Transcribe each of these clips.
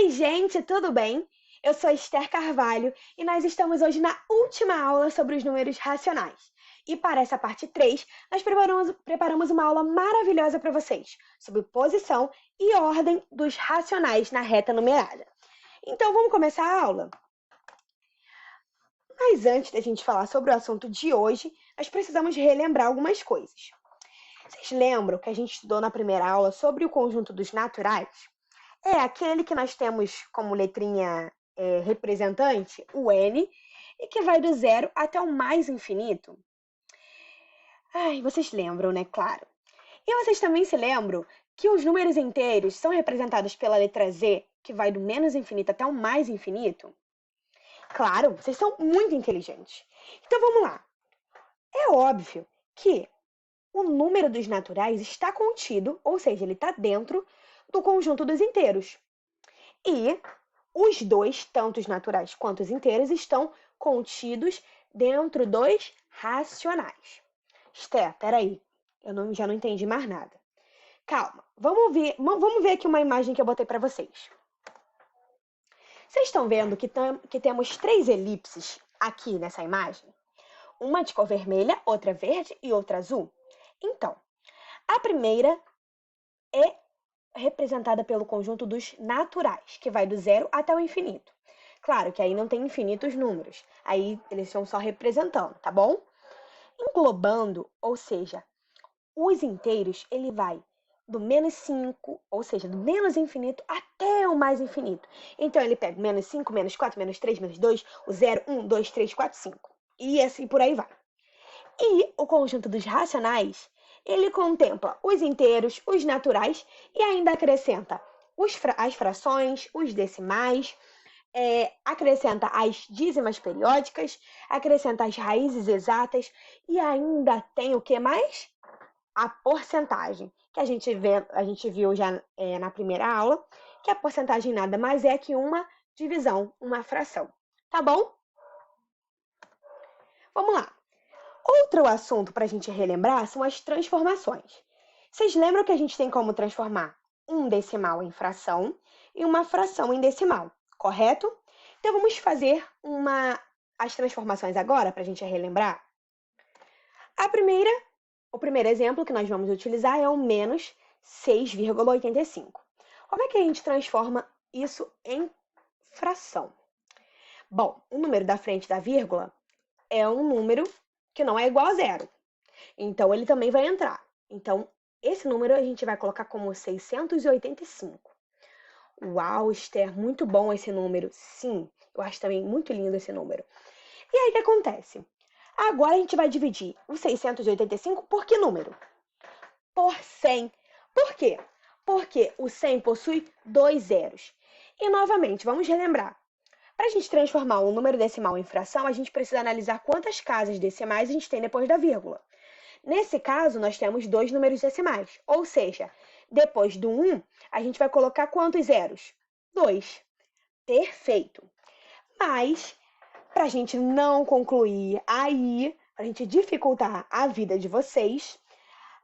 Oi, gente, tudo bem? Eu sou Esther Carvalho e nós estamos hoje na última aula sobre os números racionais. E para essa parte 3, nós preparamos uma aula maravilhosa para vocês sobre posição e ordem dos racionais na reta numerada. Então, vamos começar a aula? Mas antes da gente falar sobre o assunto de hoje, nós precisamos relembrar algumas coisas. Vocês lembram que a gente estudou na primeira aula sobre o conjunto dos naturais? É aquele que nós temos como letrinha representante, o N, e que vai do zero até o mais infinito. Ai, vocês lembram, né? Claro. E vocês também se lembram que os números inteiros são representados pela letra Z, que vai do menos infinito até o mais infinito? Claro, vocês são muito inteligentes. Então vamos lá. É óbvio que o número dos naturais está contido, ou seja, ele está dentro do conjunto dos inteiros. E os dois, tanto os naturais quanto os inteiros, estão contidos dentro dos racionais. Esther, peraí, já não entendi mais nada. Calma, vamos ver aqui uma imagem que eu botei para vocês. Vocês estão vendo que temos 3 elipses aqui nessa imagem? Uma de cor vermelha, outra verde e outra azul. Então, a primeira é representada pelo conjunto dos naturais, que vai do zero até o infinito. Claro que aí não tem infinitos números, aí eles estão só representando, tá bom? Englobando, ou seja, os inteiros, ele vai do menos 5, ou seja, do menos infinito até o mais infinito. Então ele pega menos 5, menos 4, menos 3, menos 2, o 0, 1, 2, 3, 4, 5. E assim por aí vai. E o conjunto dos racionais, ele contempla os inteiros, os naturais e ainda acrescenta as frações, os decimais, acrescenta as dízimas periódicas, acrescenta as raízes exatas e ainda tem o que mais? A porcentagem, que a gente viu já na primeira aula, que a porcentagem nada mais é que uma divisão, uma fração. Tá bom? Vamos lá. Outro assunto para a gente relembrar são as transformações. Vocês lembram que a gente tem como transformar um decimal em fração e uma fração em decimal, correto? Então vamos fazer as transformações agora para a gente relembrar. O primeiro exemplo que nós vamos utilizar é o menos 6,85. Como é que a gente transforma isso em fração? Bom, o número da frente da vírgula é um número que não é igual a zero. Então, ele também vai entrar. Então, esse número a gente vai colocar como 685. Uau, Esther, muito bom esse número. Sim, eu acho também muito lindo esse número. E aí, o que acontece? Agora, a gente vai dividir o 685 por que número? Por 100. Por quê? Porque o 100 possui 2 zeros. E, novamente, vamos relembrar. Para a gente transformar um número decimal em fração, a gente precisa analisar quantas casas decimais a gente tem depois da vírgula. Nesse caso, nós temos 2 números decimais, ou seja, depois do 1, a gente vai colocar quantos zeros? 2. Perfeito. Mas, para a gente não concluir aí, para a gente dificultar a vida de vocês,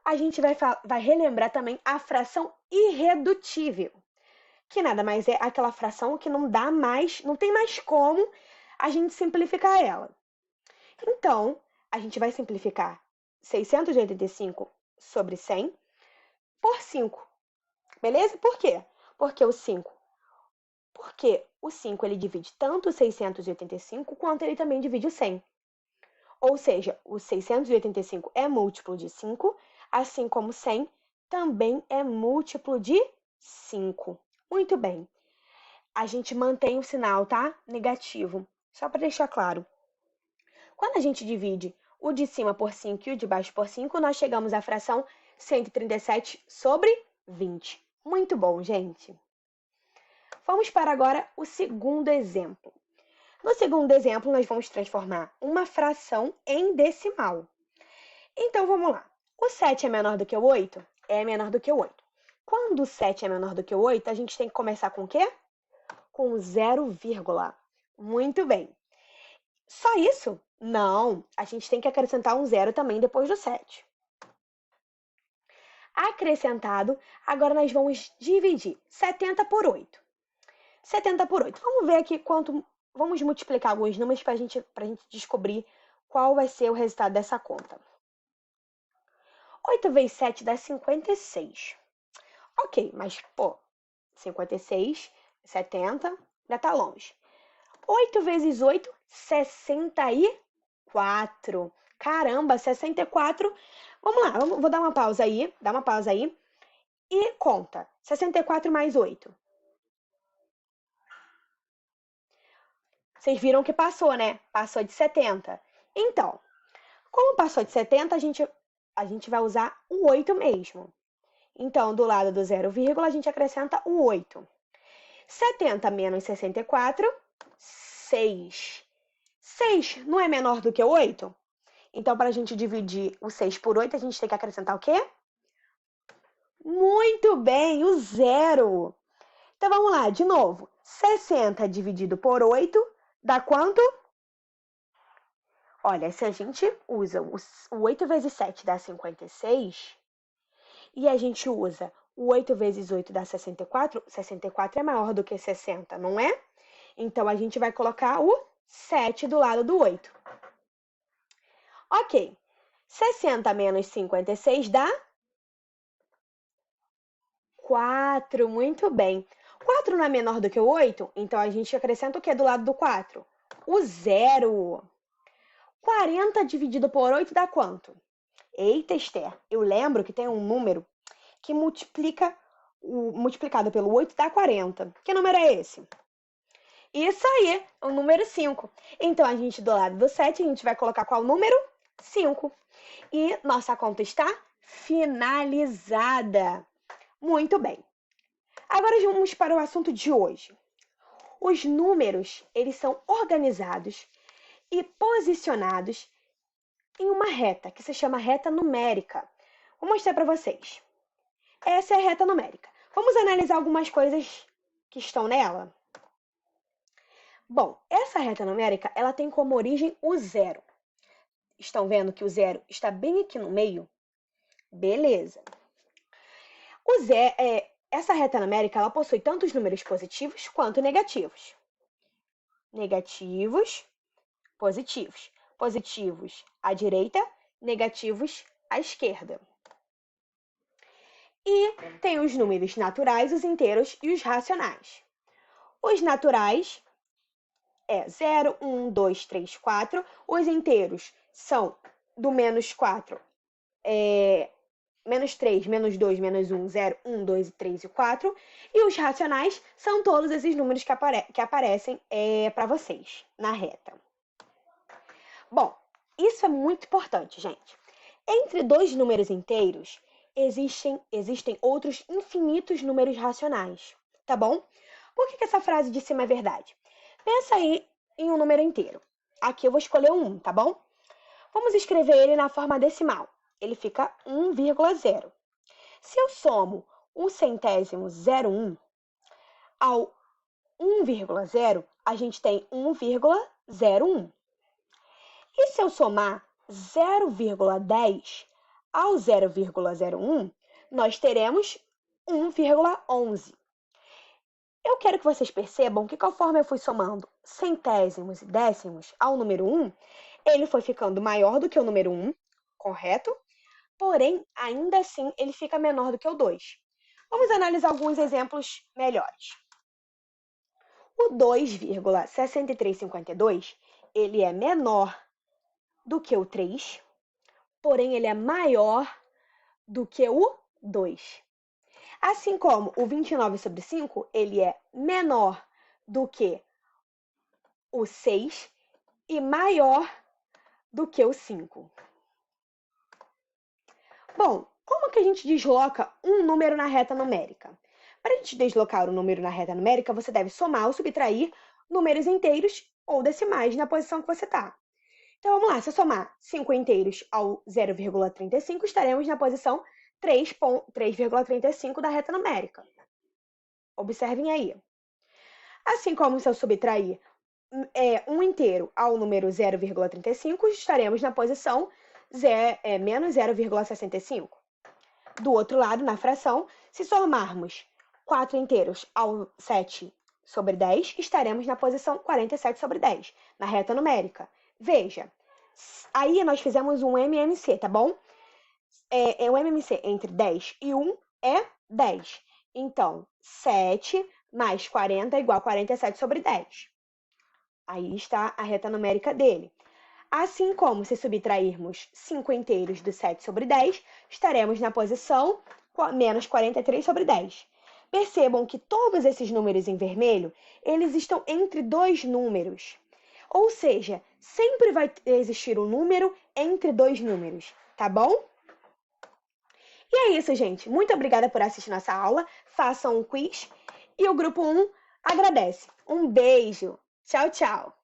a gente vai relembrar também a fração irredutível, que nada mais é aquela fração que não tem mais como a gente simplificar ela. Então, a gente vai simplificar 685 sobre 100 por 5, beleza? Por quê? Porque o 5 ele divide tanto o 685 quanto ele também divide o 100. Ou seja, o 685 é múltiplo de 5, assim como 100 também é múltiplo de 5. Muito bem. A gente mantém o sinal, tá? Negativo. Só para deixar claro. Quando a gente divide o de cima por 5 e o de baixo por 5, nós chegamos à fração 137 sobre 20. Muito bom, gente. Vamos para agora o segundo exemplo. No segundo exemplo, nós vamos transformar uma fração em decimal. Então, vamos lá. O 7 é menor do que o 8? É menor do que o 8. Quando o 7 é menor do que o 8, a gente tem que começar com o quê? Com 0, muito bem. Só isso? Não, a gente tem que acrescentar um 0 também depois do 7. Acrescentado, agora nós vamos dividir 70 por 8. 70 por 8. Vamos ver aqui quanto... Vamos multiplicar alguns números para a gente descobrir qual vai ser o resultado dessa conta. 8 vezes 7 dá 56. Ok, mas, pô, 56, 70, ainda tá longe. 8 vezes 8, 64. Caramba, 64. Vamos lá, vou dar uma pausa aí, e conta. 64 mais 8. Vocês viram que passou, né? Passou de 70. Então, como passou de 70, a gente vai usar o 8 mesmo. Então, do lado do 0, a gente acrescenta o 8. 70 menos 64, 6. 6 não é menor do que o 8? Então, para a gente dividir o 6 por 8, a gente tem que acrescentar o quê? Muito bem, o 0. Então, vamos lá, de novo. 60 dividido por 8 dá quanto? Olha, se a gente usa o 8 vezes 7 dá 56, e a gente usa o 8 vezes 8 dá 64, 64 é maior do que 60, não é? Então, a gente vai colocar o 7 do lado do 8. Ok. 60 menos 56 dá 4. Muito bem. 4 não é menor do que o 8? Então, a gente acrescenta o que do lado do 4? O 0. 40 dividido por 8 dá quanto? Eita, Esther, eu lembro que tem um número que multiplicado pelo 8 dá 40. Que número é esse? Isso aí, o número 5. Então, a gente, do lado do 7, a gente vai colocar qual número? 5. E nossa conta está finalizada. Muito bem. Agora vamos para o assunto de hoje. Os números, eles são organizados e posicionados em uma reta, que se chama reta numérica. Vou mostrar para vocês. Essa é a reta numérica. Vamos analisar algumas coisas que estão nela? Bom, essa reta numérica, ela tem como origem o 0. Estão vendo que o 0 está bem aqui no meio? Beleza. Essa reta numérica, ela possui tanto os números positivos quanto negativos. Negativos, positivos. Positivos à direita, negativos à esquerda. E tem os números naturais, os inteiros e os racionais. Os naturais é 0, 1, 2, 3, 4. Os inteiros são do menos 4, menos 3, menos 2, menos 1, 0, 1, 2, 3 e 4. E os racionais são todos esses números que aparecem para vocês na reta. Bom, isso é muito importante, gente. Entre dois números inteiros, existem outros infinitos números racionais, tá bom? Por que essa frase de cima é verdade? Pensa aí em um número inteiro. Aqui eu vou escolher um 1, tá bom? Vamos escrever ele na forma decimal. Ele fica 1,0. Se eu somo o centésimo 0,1 ao 1,0, a gente tem 1,01. E se eu somar 0,10 ao 0,01, nós teremos 1,11. Eu quero que vocês percebam que conforme eu fui somando centésimos e décimos ao número 1, ele foi ficando maior do que o número 1, correto? Porém, ainda assim, ele fica menor do que o 2. Vamos analisar alguns exemplos melhores. O 2,6352, ele é menor do que o 3, porém ele é maior do que o 2. Assim como o 29/5, ele é menor do que o 6 e maior do que o 5. Bom, como que a gente desloca um número na reta numérica? Para a gente deslocar o número na reta numérica, você deve somar ou subtrair números inteiros ou decimais na posição que você está. Então, vamos lá. Se eu somar 5 inteiros ao 0,35, estaremos na posição 3,35 da reta numérica. Observem aí. Assim como se eu subtrair um inteiro ao número 0,35, estaremos na posição menos 0,65. Do outro lado, na fração, se somarmos 4 inteiros ao 7 sobre 10, estaremos na posição 47 sobre 10, na reta numérica. Veja, aí nós fizemos um MMC, tá bom? O MMC entre 10 e 1 é 10. Então, 7 mais 40 é igual a 47 sobre 10. Aí está a reta numérica dele. Assim como se subtrairmos 5 inteiros do 7 sobre 10, estaremos na posição menos 43 sobre 10. Percebam que todos esses números em vermelho, eles estão entre dois números. Ou seja, sempre vai existir um número entre dois números, tá bom? E é isso, gente. Muito obrigada por assistir nossa aula. Façam um quiz e o grupo 1 agradece. Um beijo. Tchau, tchau.